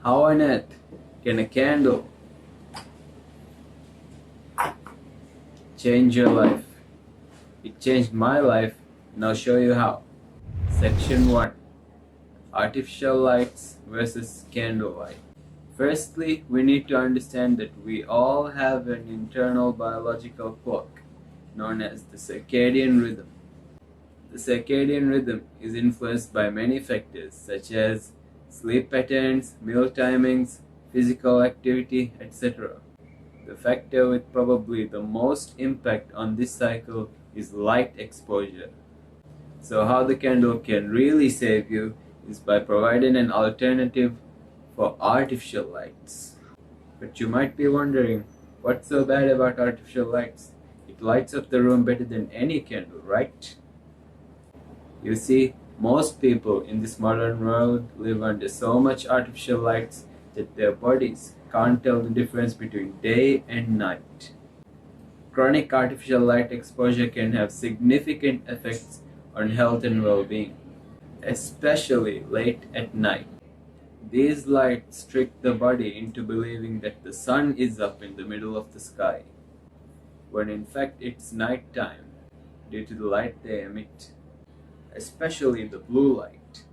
How on earth can a candle change your life? It changed my life, and I'll show you how. Section 1: Artificial lights versus candlelight. Firstly, we need to understand that we all have an internal biological clock known as the circadian rhythm. The circadian rhythm is influenced by many factors such as sleep patterns, meal timings, physical activity, etc. The factor with probably the most impact on this cycle is light exposure. So how the candle can really save you is by providing an alternative for artificial lights. But you might be wondering, what's so bad about artificial lights? It lights up the room better than any candle, right? You see, most people in this modern world live under so much artificial lights that their bodies can't tell the difference between day and night. Chronic artificial light exposure can have significant effects on health and well-being, especially late at night. These lights trick the body into believing that the sun is up in the middle of the sky, when in fact it's nighttime due to the light they emit, especially the blue light.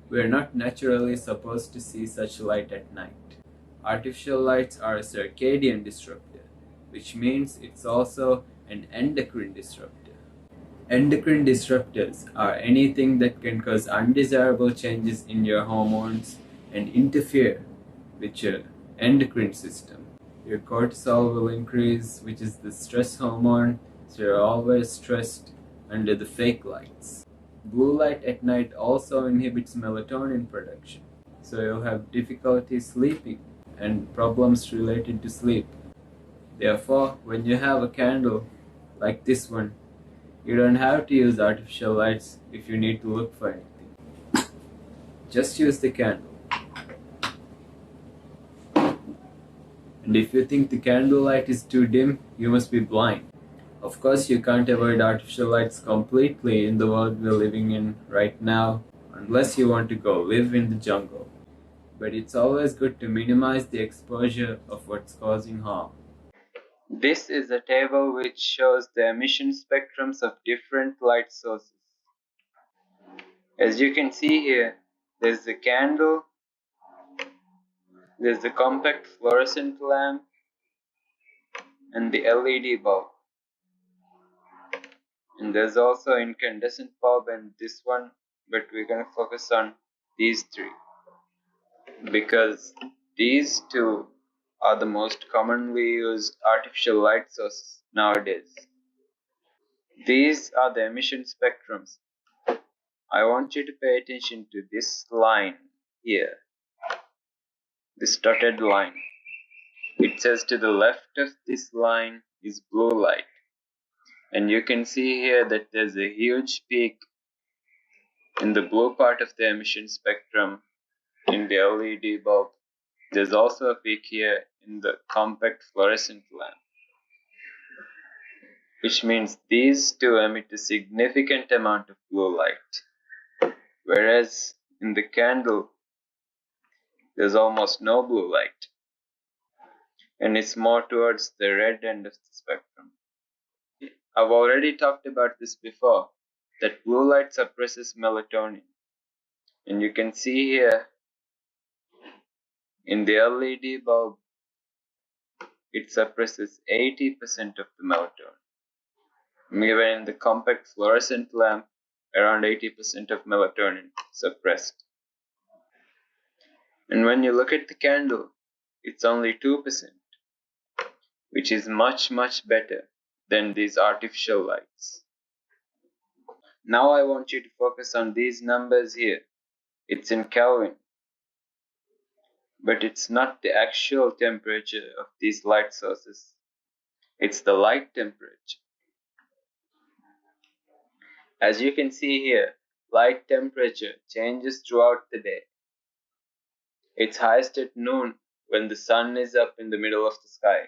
We're not naturally supposed to see such light at night. Artificial lights are a circadian disruptor, which means it's also an endocrine disruptor. Endocrine disruptors are anything that can cause undesirable changes in your hormones and interfere with your endocrine system. Your cortisol will increase, which is the stress hormone, so you're always stressed under the fake lights. Blue light at night also inhibits melatonin production, so you'll have difficulty sleeping and problems related to sleep. Therefore, when you have a candle like this one, you don't have to use artificial lights if you need to look for anything. Just use the candle. And if you think the candle light is too dim, you must be blind. Of course, you can't avoid artificial lights completely in the world we're living in right now, unless you want to go live in the jungle. But it's always good to minimize the exposure of what's causing harm. This is a table which shows the emission spectrums of different light sources. As you can see here, there's the candle, there's the compact fluorescent lamp, and the LED bulb. And there's also incandescent bulb and this one, but we're going to focus on these three because these two are the most commonly used artificial light sources nowadays. These are the emission spectrums. I want you to pay attention to this line here, this dotted line. It says to the left of this line is blue light. And you can see here that there's a huge peak in the blue part of the emission spectrum in the LED bulb. There's also a peak here in the compact fluorescent lamp, which means these two emit a significant amount of blue light, whereas in the candle, there's almost no blue light, and it's more towards the red end of the spectrum. I've already talked about this before, that blue light suppresses melatonin. And you can see here in the LED bulb, it suppresses 80% of the melatonin. Even in the compact fluorescent lamp, around 80% of melatonin suppressed. And when you look at the candle, it's only 2%, which is much, much better than these artificial lights. Now I want you to focus on these numbers here. It's in Kelvin, but it's not the actual temperature of these light sources. It's the light temperature. As you can see here, light temperature changes throughout the day. It's highest at noon when the sun is up in the middle of the sky.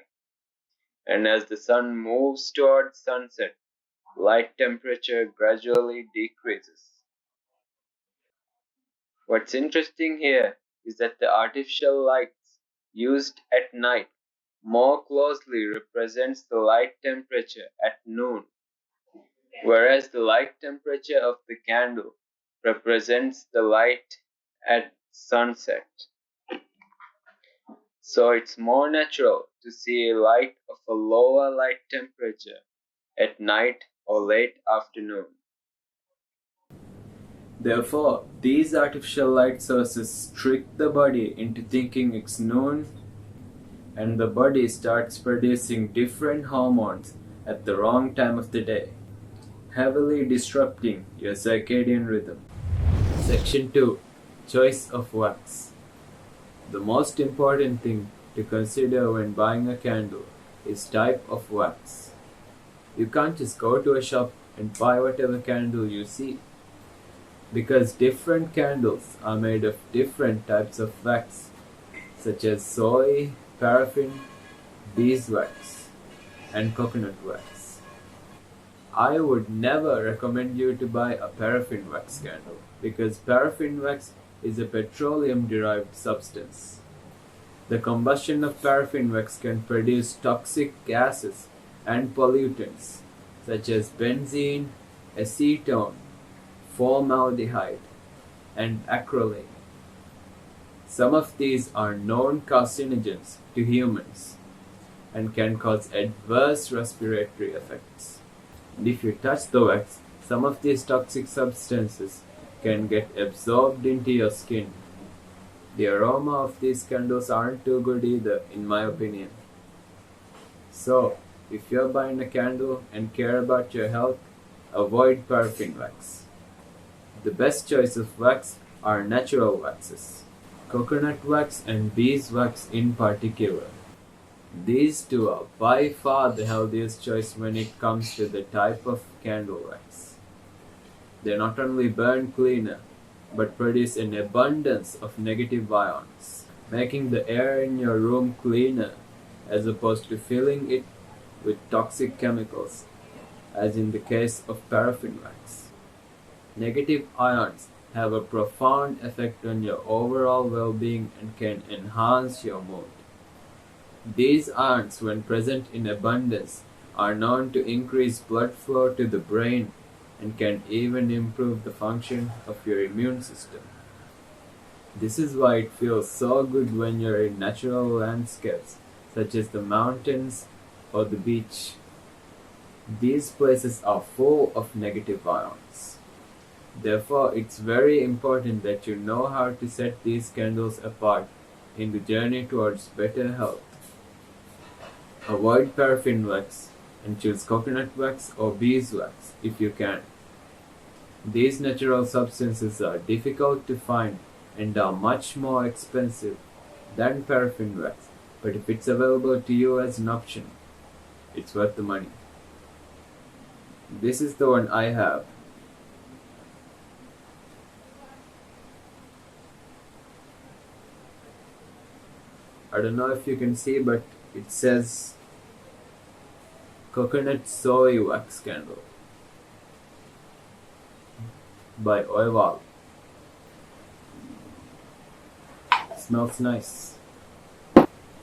And as the sun moves towards sunset, light temperature gradually decreases. What's interesting here is that the artificial lights used at night more closely represents the light temperature at noon, whereas the light temperature of the candle represents the light at sunset. So it's more natural to see a light of a lower light temperature at night or late afternoon. Therefore, these artificial light sources trick the body into thinking it's noon, and the body starts producing different hormones at the wrong time of the day, heavily disrupting your circadian rhythm. Section 2. Choice of wax. The most important thing to consider when buying a candle is type of wax. You can't just go to a shop and buy whatever candle you see, because different candles are made of different types of wax, such as soy, paraffin, beeswax, and coconut wax. I would never recommend you to buy a paraffin wax candle, because paraffin wax is a petroleum-derived substance. The combustion of paraffin wax can produce toxic gases and pollutants such as benzene, acetone, formaldehyde, and acrolein. Some of these are known carcinogens to humans and can cause adverse respiratory effects. And if you touch the wax, some of these toxic substances can get absorbed into your skin. The aroma of these candles aren't too good either, in my opinion. So, if you're buying a candle and care about your health, avoid paraffin wax. The best choice of wax are natural waxes, coconut wax and beeswax in particular. These two are by far the healthiest choice when it comes to the type of candle wax. They not only burn cleaner, but produce an abundance of negative ions, making the air in your room cleaner as opposed to filling it with toxic chemicals, as in the case of paraffin wax. Negative ions have a profound effect on your overall well-being and can enhance your mood. These ions, when present in abundance, are known to increase blood flow to the brain and can even improve the function of your immune system. This is why it feels so good when you're in natural landscapes such as the mountains or the beach. These places are full of negative ions. Therefore, it's very important that you know how to set these candles apart in the journey towards better health. Avoid paraffin wax and choose coconut wax or beeswax if you can. These natural substances are difficult to find and are much more expensive than paraffin wax, but if it's available to you as an option, it's worth the money. This is the one I have. I don't know if you can see, but it says Coconut Soy Wax Candle by Oival. Smells nice.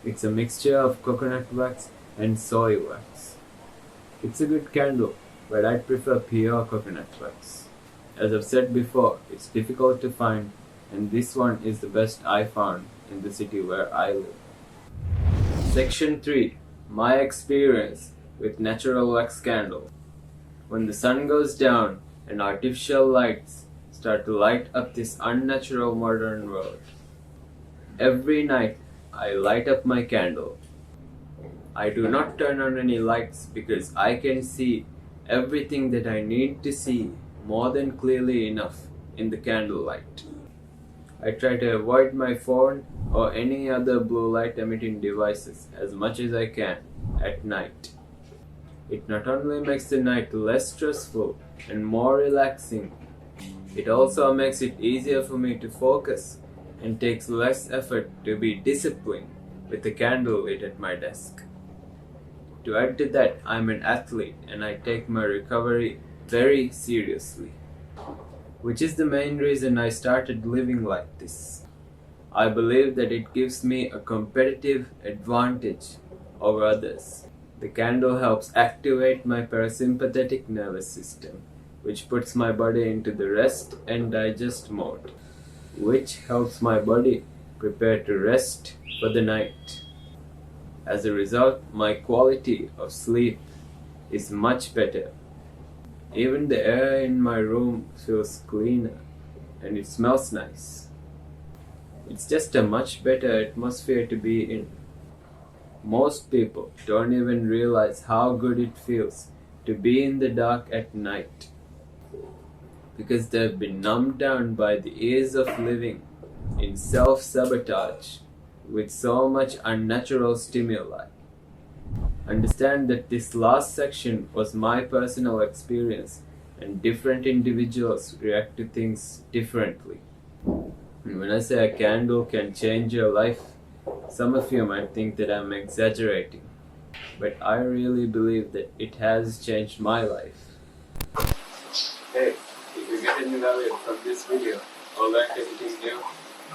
It's a mixture of coconut wax and soy wax. It's a good candle, but I'd prefer pure coconut wax. As I've said before, it's difficult to find, and this one is the best I found in the city where I live. Section 3. My experience with natural wax candle. When the sun goes down and artificial lights start to light up this unnatural modern world, every night I light up my candle. I do not turn on any lights because I can see everything that I need to see more than clearly enough in the candlelight. I try to avoid my phone or any other blue light emitting devices as much as I can at night. It not only makes the night less stressful and more relaxing, it also makes it easier for me to focus and takes less effort to be disciplined with the candle lit at my desk. To add to that, I'm an athlete and I take my recovery very seriously, which is the main reason I started living like this. I believe that it gives me a competitive advantage over others. The candle helps activate my parasympathetic nervous system, which puts my body into the rest and digest mode, which helps my body prepare to rest for the night. As a result, my quality of sleep is much better. Even the air in my room feels cleaner and it smells nice. It's just a much better atmosphere to be in. Most people don't even realize how good it feels to be in the dark at night because they've been numbed down by the years of living in self-sabotage with so much unnatural stimuli. Understand that this last section was my personal experience and different individuals react to things differently. And when I say a candle can change your life, some of you might think that I'm exaggerating, but I really believe that it has changed my life. Hey, if you get any value from this video or learned anything new,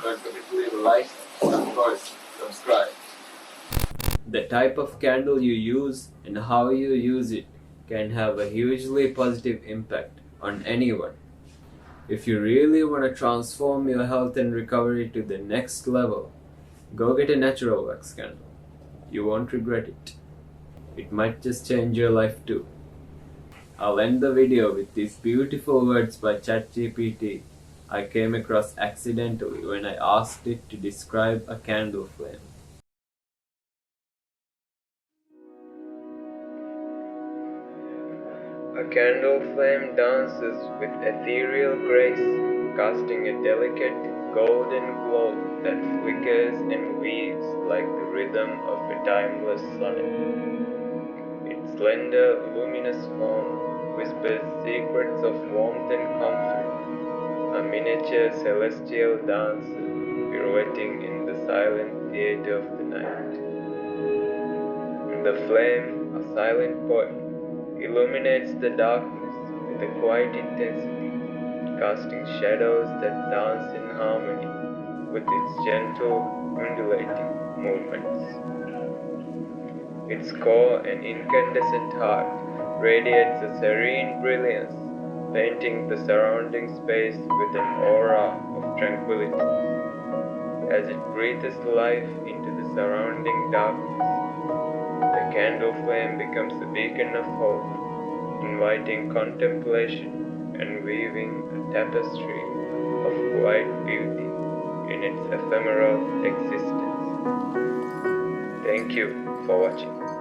don't forget to leave a like and of course, subscribe. The type of candle you use and how you use it can have a hugely positive impact on anyone. If you really want to transform your health and recovery to the next level, go get a natural wax candle. You won't regret it. It might just change your life too. I'll end the video with these beautiful words by ChatGPT I came across accidentally when I asked it to describe a candle flame. A candle flame dances with ethereal grace, casting a delicate golden glow that flickers and weaves like the rhythm of a timeless sonnet. Its slender, luminous form whispers secrets of warmth and comfort, a miniature celestial dancer pirouetting in the silent theater of the night. The flame, a silent poet, illuminates the darkness with a quiet intensity, casting shadows that dance in harmony with its gentle, undulating movements. Its core, an incandescent heart, radiates a serene brilliance, painting the surrounding space with an aura of tranquility. As it breathes life into the surrounding darkness, the candle flame becomes a beacon of hope, inviting contemplation and weaving a tapestry of quiet beauty in its ephemeral existence. Thank you for watching.